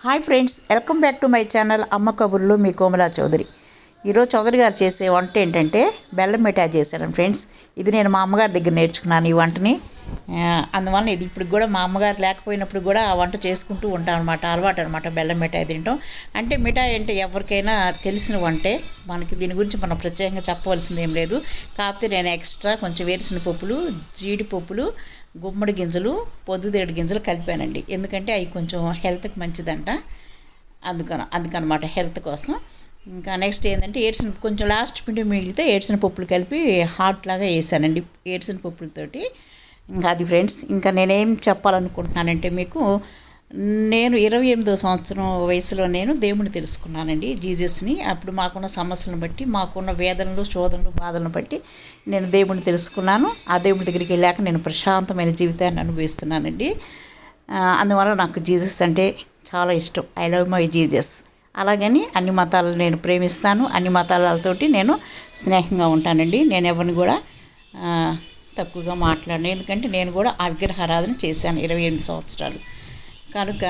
Hi friends, welcome back to my channel అమ్మ కబుర్లు. మీ కోమలా చౌదరి. ఈరోజు చౌదరి గారు చేసే వంట ఏంటంటే బెల్లం మిఠాయి చేశాను ఫ్రెండ్స్. ఇది నేను మా అమ్మగారి దగ్గర నేర్చుకున్నాను ఈ వంటని. అందువల్ల ఇది ఇప్పుడు కూడా మా అమ్మగారు లేకపోయినప్పుడు కూడా ఆ వంట చేసుకుంటూ ఉంటాను అనమాట. అలవాటు అనమాట బెల్లం మిఠాయి తినటం. అంటే మిఠాయి అంటే ఎవరికైనా తెలిసిన వంటే, మనకి దీని గురించి మనం ప్రత్యేకంగా చెప్పవలసింది ఏం లేదు. కాకపోతే నేను ఎక్స్ట్రా కొంచెం వేరుశనగ పప్పులు, జీడిపప్పులు, గుమ్మడి గింజలు, పొద్దుతిరుగుడు గింజలు కలిపానండి. ఎందుకంటే అవి కొంచెం హెల్త్కి మంచిదంట, అందుకనమాట, హెల్త్ కోసం. ఇంకా నెక్స్ట్ ఏంటంటే కొంచెం లాస్ట్ పిండి మిగిలితే ఏడ్చిన పప్పులు కలిపి హాట్ లాగా వేసానండి ఏడ్చిన పప్పులతోటి. ఇంకా అది ఫ్రెండ్స్. ఇంకా నేనేం చెప్పాలనుకుంటున్నానంటే మీకు, నేను 28వ సంవత్సరం వయసులో నేను దేవుడిని తెలుసుకున్నానండి, జీసస్ని. అప్పుడు మాకున్న సమస్యలను బట్టి, మాకున్న వేదనలు, శోధనలు, బాధలను బట్టి నేను దేవుడిని తెలుసుకున్నాను. ఆ దేవుడి దగ్గరికి వెళ్ళాక నేను ప్రశాంతమైన జీవితాన్ని అనుభవిస్తున్నానండి. అందువల్ల నాకు జీసస్ అంటే చాలా ఇష్టం. I love my Jesus. అలాగని అన్ని మతాలను నేను ప్రేమిస్తాను, అన్ని మతాలతోటి నేను స్నేహంగా ఉంటానండి. నేను ఎవరిని కూడా తక్కువగా మాట్లాడను. ఎందుకంటే నేను కూడా ఆ విగ్రహారాధన చేశాను 28 సంవత్సరాలు. కనుక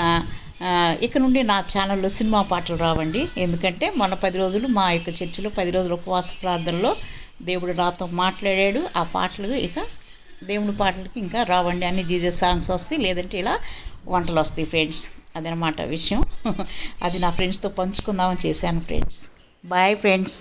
ఇక నుండి నా ఛానల్లో సినిమా పాటలు రావండి. ఎందుకంటే మొన్న 10 రోజులు మా యొక్క చర్చిలో 10 రోజుల ఉపవాస ప్రార్థనలో దేవుడు నాతో మాట్లాడాడు. ఆ పాటలు ఇక దేవుడి పాటలకి ఇంకా రావండి. అన్ని జీజస్ సాంగ్స్ వస్తాయి, లేదంటే ఇలా వంటలు వస్తాయి ఫ్రెండ్స్. అదనమాట విషయం. అది నా ఫ్రెండ్స్తో పంచుకుందామని చేశాను ఫ్రెండ్స్. Bye friends.